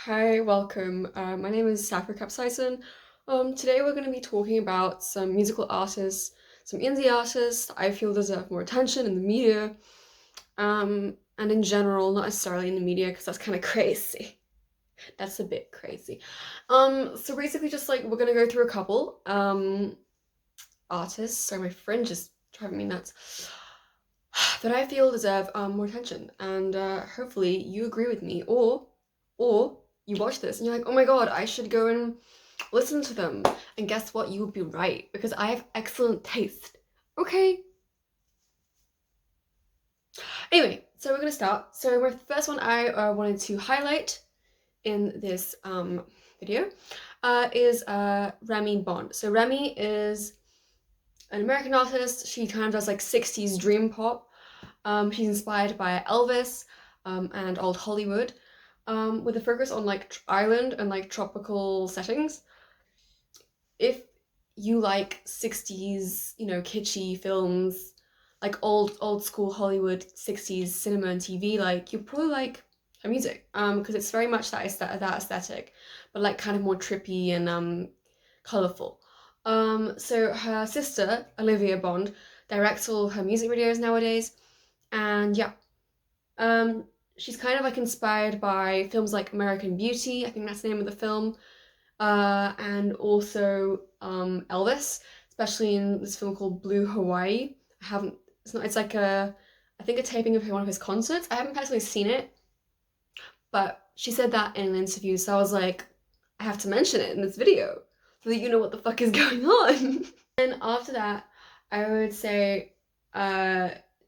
Hi, welcome. My name is Sappho Capsaicin. Today we're going to be talking about some musical artists, some indie artists that I feel deserve more attention in the media, and in general, not necessarily in the media because that's kind of crazy. That's a bit crazy. So basically just like we're going to go through a couple artists. Sorry, my friend just driving me nuts. That I feel deserve more attention, and hopefully you agree with me, or you watch this and you're like, oh my god, I should go and listen to them. And guess what? You would be right because I have excellent taste. Okay. Anyway, so we're gonna start. So my first one I wanted to highlight in this video is Remy Bond. So Remy is an American artist. She kind of does like 60s dream pop. She's inspired by Elvis and old Hollywood, with a focus on like island and like tropical settings. If you like 60s, kitschy films, like old school Hollywood 60s cinema and TV, like you probably like her music, because it's very much that aesthetic, but like kind of more trippy and colorful. So her sister Olivia Bond directs all her music videos nowadays, and yeah, um, she's kind of like inspired by films like American Beauty, I think that's the name of the film, and also Elvis, especially in this film called Blue Hawaii. I haven't, it's not, it's like I think a taping of one of his concerts. I haven't personally seen it, but she said that in an interview, so I was like, I have to mention it in this video so that you know what the fuck is going on. And after that, I would say,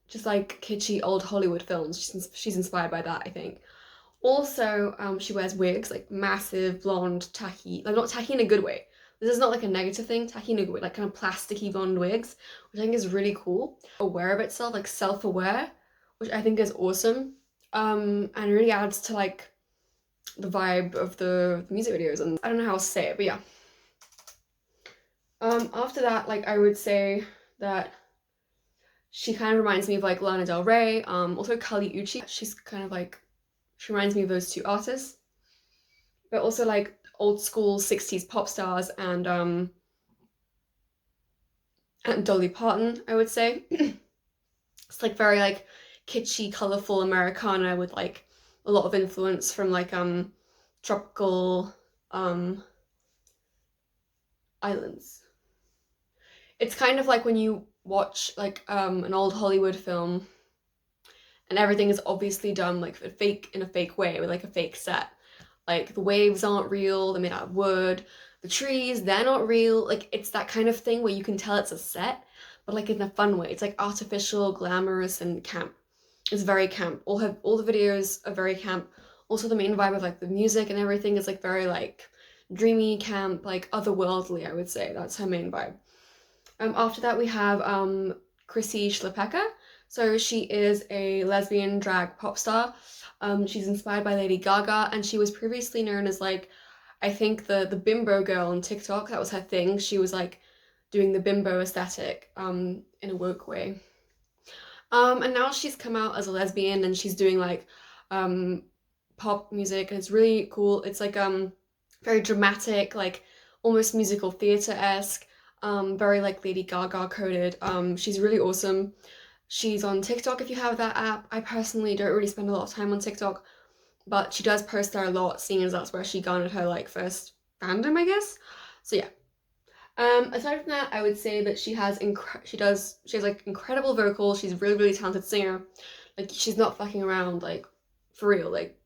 just like kitschy old Hollywood films. She's inspired by that, I think. Also, she wears wigs, like massive blonde, tacky, like not tacky in a good way. This is not like a negative thing, tacky in a good way, like kind of plasticky blonde wigs, which I think is really cool. Aware of itself, like self-aware, which I think is awesome. And really adds to like the vibe of the music videos, and I don't know how to say it, but yeah. After that, like I would say that she kind of reminds me of like Lana Del Rey, also Kali Uchis. She's kind of like, she reminds me of those two artists, but also like old school 60s pop stars and Dolly Parton, I would say. It's like very like kitschy, colorful Americana with like a lot of influence from like tropical islands. It's kind of like when you watch like an old Hollywood film and everything is obviously done like in a fake way with like a fake set. Like the waves aren't real, they're made out of wood. The trees, they're not real. Like it's that kind of thing where you can tell it's a set, but like in a fun way. It's like artificial, glamorous, and camp. It's very camp. All the videos are very camp. Also the main vibe of like the music and everything is like very like dreamy camp, like otherworldly, I would say. That's her main vibe. After that we have Chrissy Schlepecka. So she is a lesbian drag pop star. She's inspired by Lady Gaga, and she was previously known as like, I think the bimbo girl on TikTok. That was her thing. She was like doing the bimbo aesthetic in a woke way. And now she's come out as a lesbian and she's doing like pop music, and it's really cool. It's like very dramatic, like almost musical theater-esque, very like Lady Gaga coded. She's really awesome. She's on TikTok if you have that app. I personally don't really spend a lot of time on TikTok, but she does post there a lot, seeing as that's where she garnered her like first fandom, I guess. So yeah. Aside from that, I would say that she has like incredible vocals. She's a really, really talented singer. Like she's not fucking around, like for real. Like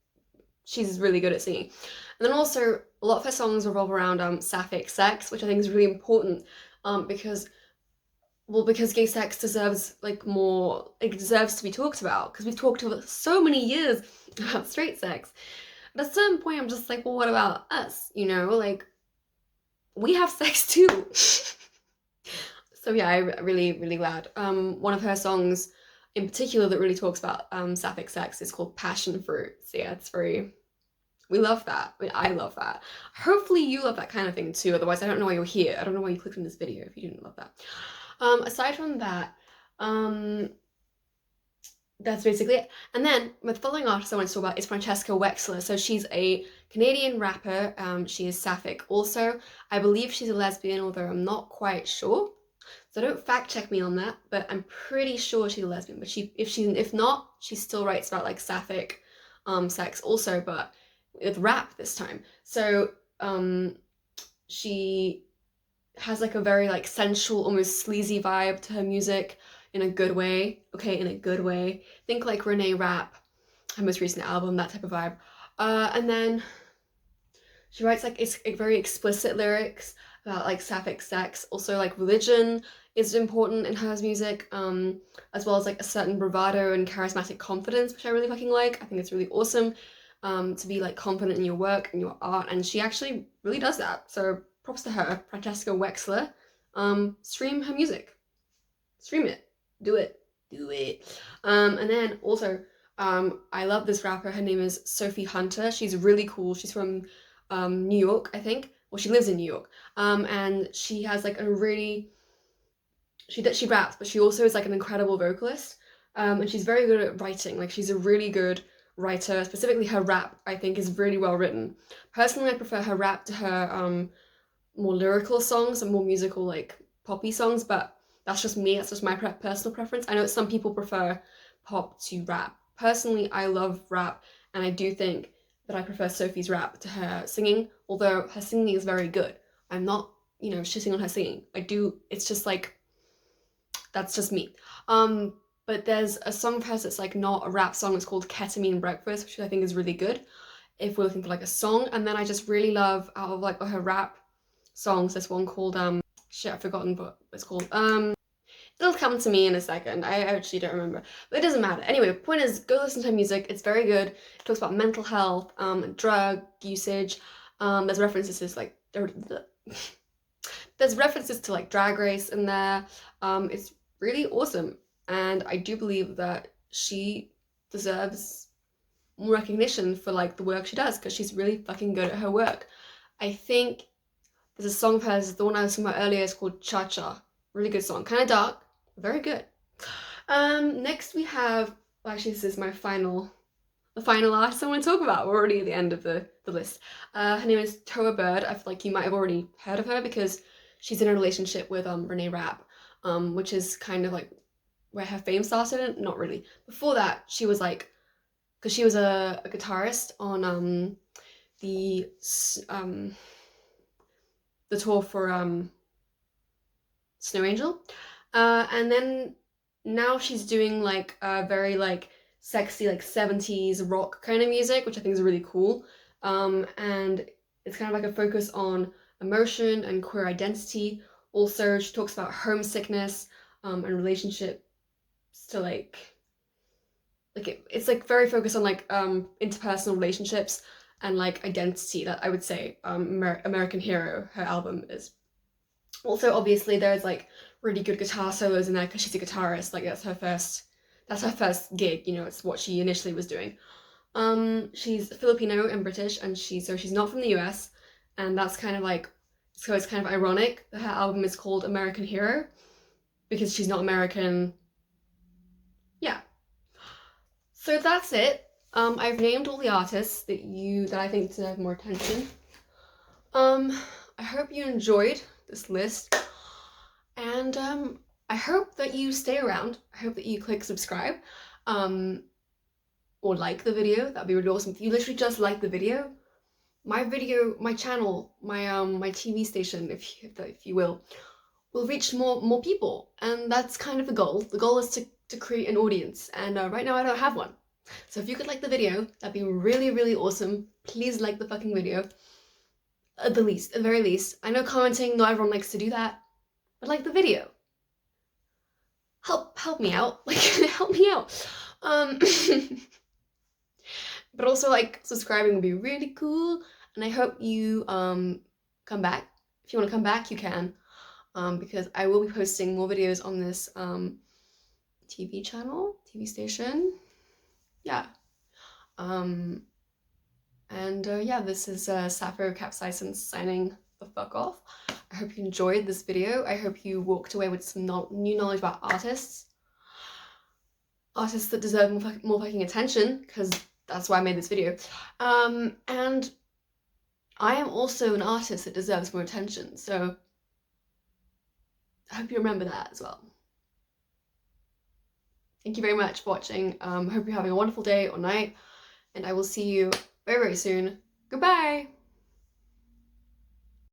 she's really good at singing. And then also a lot of her songs revolve around sapphic sex, which I think is really important, because gay sex deserves like more, it deserves to be talked about, because we've talked for so many years about straight sex. But at a certain point I'm just like, well, what about us? Like we have sex too. So yeah, I'm really, really glad. One of her songs in particular that really talks about sapphic sex is called Passion Fruit. So yeah, we love that. I love that. Hopefully you love that kind of thing too, otherwise I don't know why you're here. I don't know why you clicked on this video if you didn't love that. Aside from that, that's basically it. And then the following artist I want to talk about is Francesca Wexler. So she's a Canadian rapper. She is sapphic. Also, I believe she's a lesbian, although I'm not quite sure. So don't fact check me on that, but I'm pretty sure she's a lesbian. But if not, she still writes about like sapphic sex also, but with rap this time. So she has like a very like sensual, almost sleazy vibe to her music in a good way. Okay, in a good way. Think like Renee Rapp, her most recent album, that type of vibe. And then she writes like it's very explicit lyrics about like sapphic sex. Also like religion is important in her music, as well as like a certain bravado and charismatic confidence, which I really fucking like. I think it's really awesome to be like confident in your work and your art, and she actually really does that. So props to her, Francesca Wexler. Stream her music. Stream it. Do it. Do it. And then also, I love this rapper. Her name is Sophie Hunter. She's really cool. She's from New York, I think. Well, she lives in New York. And she has like a really she raps, but she also is like an incredible vocalist. And she's very good at writing. Like she's a really good writer. Specifically, her rap I think is really well written. Personally, I prefer her rap to her more lyrical songs and more musical like poppy songs, but that's just me. That's just my personal preference. I know some people prefer pop to rap. Personally, I love rap, and I do think that I prefer Sophie's rap to her singing, although her singing is very good. I'm not, shitting on her singing. I do, it's just like, that's just me. But there's a song of hers that's like not a rap song. It's called Ketamine Breakfast, which I think is really good if we're looking for like a song. And then I just really love, out of like her rap songs, this one called, shit, I've forgotten what it's called. It'll come to me in a second. I actually don't remember, but it doesn't matter. Anyway, the point is, go listen to her music. It's very good. It talks about mental health, drug usage. There's references to like, there's references to like Drag Race in there. It's really awesome, and I do believe that she deserves more recognition for like the work she does, because she's really fucking good at her work. I think there's a song of hers, the one I was talking about earlier, is called Cha Cha. Really good song, kind of dark, very good. Next we have, well, actually this is the final artist I want to talk about. We're already at the end of the list. Her name is Toa Bird. I feel like you might have already heard of her because she's in a relationship with Renee Rapp, which is kind of like where her fame started. Not really. Before that, she was like, because she was a guitarist on the tour for Snow Angel, and then now she's doing like a very like sexy like 70s rock kind of music, which I think is really cool, and it's kind of like a focus on emotion and queer identity. Also, she talks about homesickness and relationships to like it's like very focused on like interpersonal relationships and like identity. That I would say American Hero, her album, is. Also, obviously, there's like really good guitar solos in there because she's a guitarist. Like that's her first gig. It's what she initially was doing. She's Filipino and British, and she's not from the US, and that's kind of like, so it's kind of ironic that her album is called American Hero because she's not American. Yeah. So that's it. I've named all the artists that I think deserve more attention. I hope you enjoyed this list, and I hope that you stay around. I hope that you click subscribe, or like the video. That'd be really awesome. If you literally just like the video, my channel, my TV station, if you will reach more people, and that's kind of the goal. The goal is to create an audience, and right now I don't have one. So if you could like the video, that'd be really, really awesome. Please like the fucking video. At the very least. I know commenting, not everyone likes to do that, but like the video. Help me out. Like, help me out. But also, like, subscribing would be really cool, and I hope you come back. If you want to come back, you can, because I will be posting more videos on this TV station. Yeah. Yeah, this is Sappho Capsaicin signing the fuck off. I hope you enjoyed this video. I hope you walked away with some new knowledge about artists. artists that deserve more fucking attention, because that's why I made this video. And I am also an artist that deserves more attention, so I hope you remember that as well. Thank you very much for watching. Hope you're having a wonderful day or night, and I will see you very, very soon. Goodbye!